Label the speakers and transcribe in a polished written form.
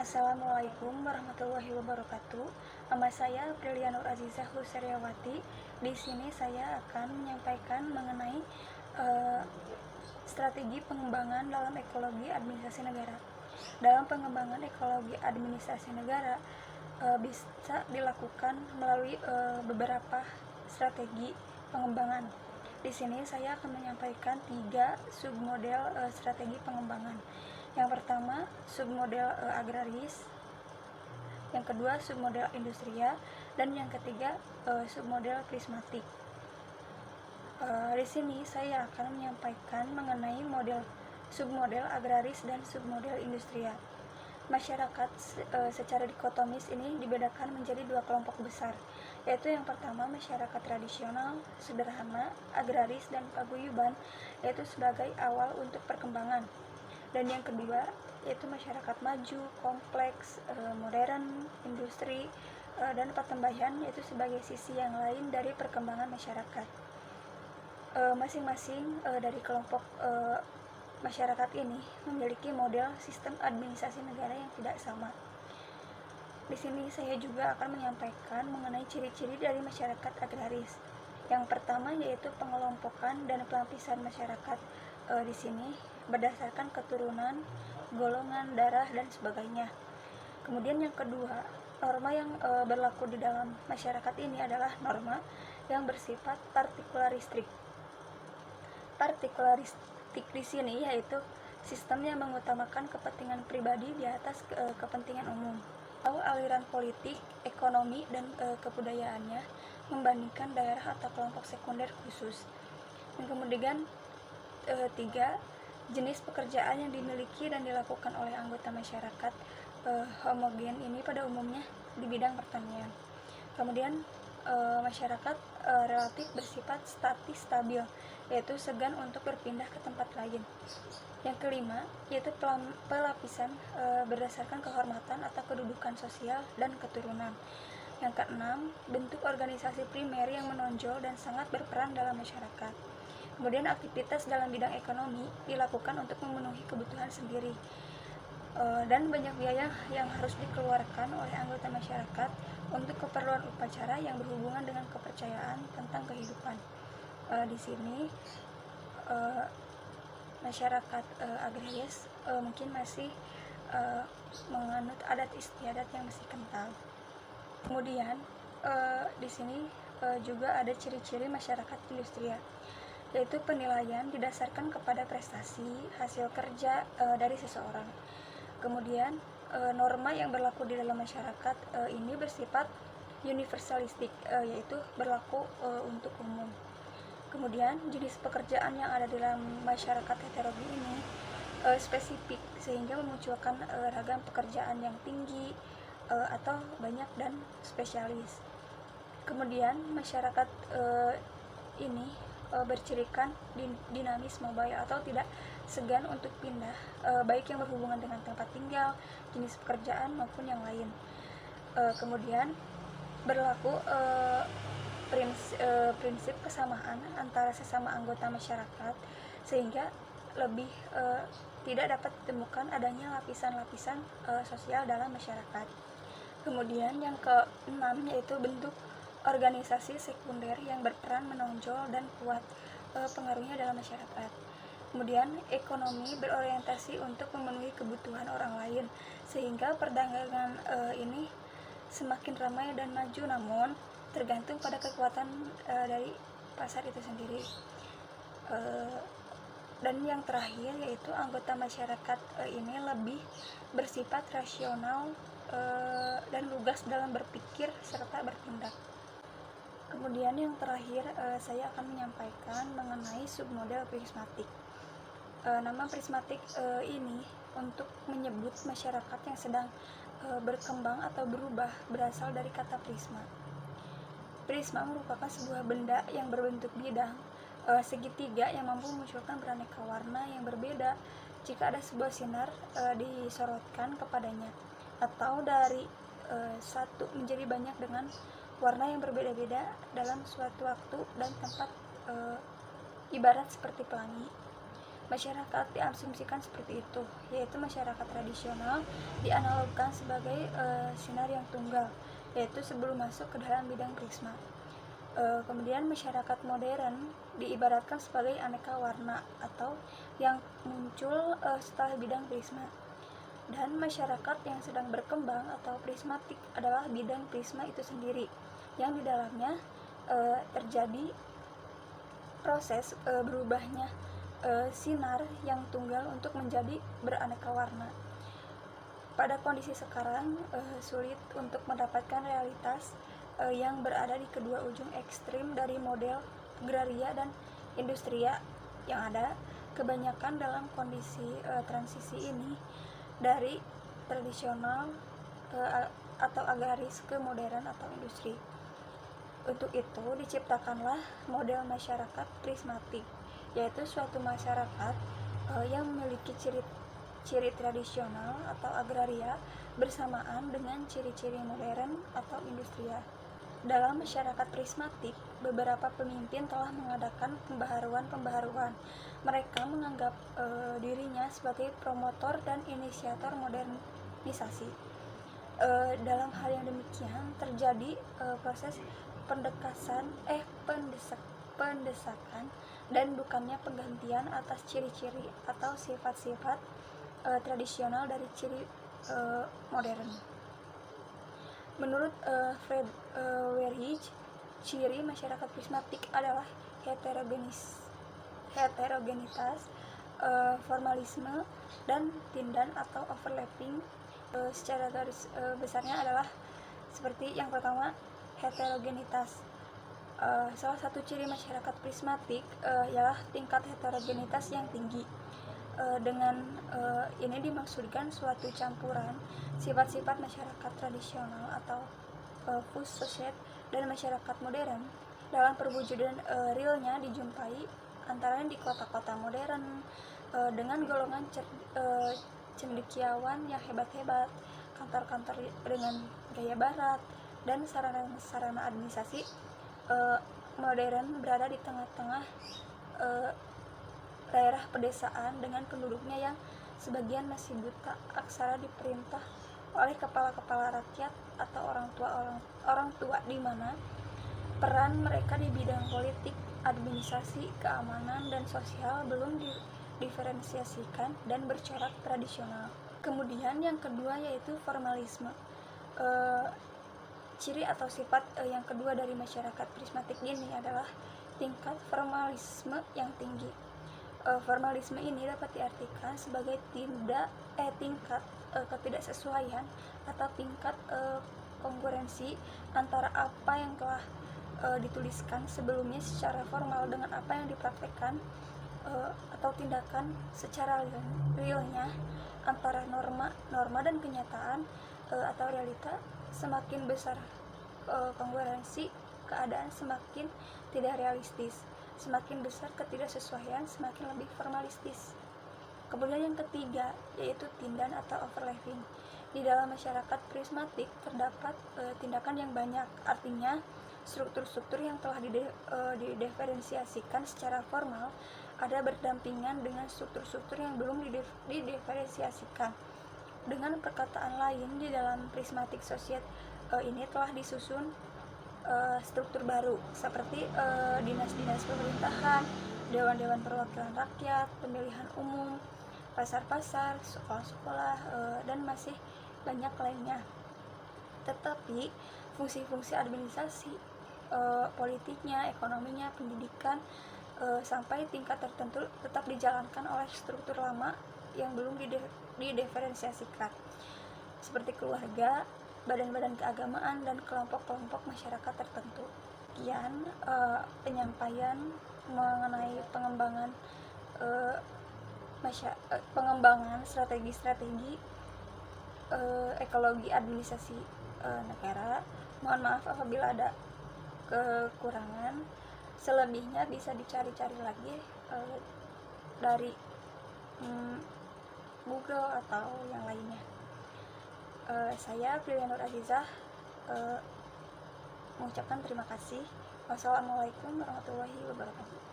Speaker 1: Assalamualaikum warahmatullahi wabarakatuh. Nama saya Aprilia Nur Azizah Huseriawati. Di sini saya akan menyampaikan mengenai eh, strategi pengembangan dalam ekologi administrasi negara. Dalam pengembangan ekologi administrasi negara bisa dilakukan melalui beberapa strategi pengembangan. Di sini saya akan menyampaikan 3 submodel strategi pengembangan. Yang pertama, submodel agraris, yang kedua submodel industrial, dan yang ketiga submodel prismatik. Di sini saya akan menyampaikan mengenai submodel agraris dan submodel industrial. Masyarakat secara dikotomis ini dibedakan menjadi 2 kelompok besar, yaitu yang pertama masyarakat tradisional, sederhana, agraris, dan paguyuban, yaitu sebagai awal untuk perkembangan. Dan yang kedua yaitu masyarakat maju, kompleks, modern, industri, dan pertambahan, yaitu sebagai sisi yang lain dari perkembangan masyarakat. Masing-masing dari kelompok masyarakat ini memiliki model sistem administrasi negara yang tidak sama. Di sini saya juga akan menyampaikan mengenai ciri-ciri dari masyarakat agraris. Yang pertama yaitu pengelompokan dan pelapisan masyarakat di sini berdasarkan keturunan, golongan darah, dan sebagainya. Kemudian yang kedua, norma yang berlaku di dalam masyarakat ini adalah norma yang bersifat partikularistik. Partikularistik di sini yaitu sistem yang mengutamakan kepentingan pribadi di atas kepentingan umum, atau aliran politik, ekonomi, dan kebudayaannya membandingkan daerah atau kelompok sekunder khusus. Dan kemudian 3, jenis pekerjaan yang dimiliki dan dilakukan oleh anggota masyarakat homogen ini pada umumnya di bidang pertanian. Kemudian masyarakat relatif bersifat statis stabil, yaitu segan untuk berpindah ke tempat lain. Yang kelima yaitu pelapisan berdasarkan kehormatan atau kedudukan sosial dan keturunan. Yang keenam, bentuk organisasi primer yang menonjol dan sangat berperan dalam masyarakat. Kemudian aktivitas dalam bidang ekonomi dilakukan untuk memenuhi kebutuhan sendiri, dan banyak biaya yang harus dikeluarkan oleh anggota masyarakat untuk keperluan upacara yang berhubungan dengan kepercayaan tentang kehidupan. Di sini masyarakat agraris mungkin masih menganut adat istiadat yang masih kental. Kemudian di sini juga ada ciri-ciri masyarakat industrial, yaitu penilaian didasarkan kepada prestasi hasil kerja dari seseorang. Kemudian norma yang berlaku di dalam masyarakat ini bersifat universalistik, yaitu berlaku untuk umum. Kemudian jenis pekerjaan yang ada dalam masyarakat heterogen ini spesifik, sehingga memunculkan ragam pekerjaan yang tinggi atau banyak dan spesialis. Kemudian masyarakat ini bercirikan dinamis, mobile, atau tidak segan untuk pindah, baik yang berhubungan dengan tempat tinggal, jenis pekerjaan, maupun yang lain. Kemudian berlaku prinsip kesamaan antara sesama anggota masyarakat, sehingga lebih tidak dapat ditemukan adanya lapisan-lapisan sosial dalam masyarakat. Kemudian yang keenam yaitu bentuk organisasi sekunder yang berperan menonjol dan kuat pengaruhnya dalam masyarakat. Kemudian ekonomi berorientasi untuk memenuhi kebutuhan orang lain, sehingga perdagangan ini semakin ramai dan maju, namun tergantung pada kekuatan dari pasar itu sendiri. Dan yang terakhir yaitu anggota masyarakat ini lebih bersifat rasional dan lugas dalam berpikir serta bertindak. Kemudian yang terakhir saya akan menyampaikan mengenai submodel prismatik. Nama prismatik ini untuk menyebut masyarakat yang sedang berkembang atau berubah berasal dari kata prisma. Prisma merupakan sebuah benda yang berbentuk bidang segitiga yang mampu memunculkan beraneka warna yang berbeda jika ada sebuah sinar disorotkan kepadanya, atau dari satu menjadi banyak dengan warna yang berbeda-beda dalam suatu waktu dan tempat, ibarat seperti pelangi. masyarakat diasumsikan seperti itu, yaitu masyarakat tradisional dianalogkan sebagai sinar yang tunggal, yaitu sebelum masuk ke dalam bidang prisma. Kemudian masyarakat modern diibaratkan sebagai aneka warna atau yang muncul setelah bidang prisma. Dan masyarakat yang sedang berkembang atau prismatik adalah bidang prisma itu sendiri, yang di dalamnya terjadi proses berubahnya sinar yang tunggal untuk menjadi beraneka warna. Pada kondisi sekarang sulit untuk mendapatkan realitas yang berada di kedua ujung ekstrim dari model agraria dan industria yang ada. Kebanyakan dalam kondisi transisi ini dari tradisional atau agraris ke modern atau industri. Untuk itu diciptakanlah model masyarakat prismatik, yaitu suatu masyarakat yang memiliki ciri tradisional atau agraria bersamaan dengan ciri-ciri modern atau industrial. Dalam masyarakat prismatik, beberapa pemimpin telah mengadakan pembaharuan. Mereka menganggap dirinya sebagai promotor dan inisiator modernisasi. Dalam hal yang demikian terjadi proses pendesakan dan bukannya penggantian atas ciri-ciri atau sifat-sifat tradisional dari ciri modern. Menurut Friedrich, ciri masyarakat prismatik adalah heterogenitas, formalisme, dan tindan atau overlapping. Secara garis besarnya adalah seperti yang pertama, heterogenitas. Salah satu ciri masyarakat prismatik ialah tingkat heterogenitas yang tinggi. Dengan ini dimaksudkan suatu campuran sifat-sifat masyarakat tradisional atau fused society dan masyarakat modern. Dalam perwujudan realnya dijumpai antara di kota-kota modern dengan golongan cendekiawan yang hebat-hebat, kantor-kantor dengan gaya barat, dan sarana-sarana administrasi modern berada di tengah-tengah daerah pedesaan dengan penduduknya yang sebagian masih buta aksara diperintah oleh kepala-kepala rakyat atau orang tua di mana peran mereka di bidang politik, administrasi, keamanan, dan sosial belum diferensiasikan dan bercorak tradisional. Kemudian yang kedua yaitu formalisme. Ciri atau sifat yang kedua dari masyarakat prismatik ini adalah tingkat formalisme yang tinggi. Formalisme ini dapat diartikan sebagai tingkat ketidaksesuaian atau tingkat kongruensi antara apa yang telah dituliskan sebelumnya secara formal dengan apa yang dipraktekkan atau tindakan secara realnya, antara norma dan kenyataan atau realita. Semakin besar kongruensi keadaan, semakin tidak realistis. Semakin besar ketidaksesuaian, semakin lebih formalistis. Kemudian yang ketiga yaitu tindan atau overlapping. Di dalam masyarakat prismatik terdapat tindakan yang banyak, artinya struktur-struktur yang telah didiferensiasikan secara formal ada berdampingan dengan struktur-struktur yang belum didiferensiasikan. Dengan perkataan lain, di dalam prismatic society ini telah disusun struktur baru seperti dinas-dinas pemerintahan, dewan-dewan perwakilan rakyat, pemilihan umum, pasar-pasar, sekolah-sekolah, dan masih banyak lainnya. Tetapi fungsi-fungsi administrasi, politiknya, ekonominya, pendidikan, sampai tingkat tertentu tetap dijalankan oleh struktur lama yang belum didiferensiasikan, seperti keluarga, badan-badan keagamaan, dan kelompok-kelompok masyarakat tertentu. Sekian penyampaian mengenai pengembangan strategi-strategi ekologi administrasi negara. Mohon maaf apabila ada kekurangan. Selebihnya bisa dicari-cari lagi dari Google atau yang lainnya. Saya Prilia Nur Azizah mengucapkan terima kasih. Wassalamualaikum warahmatullahi wabarakatuh.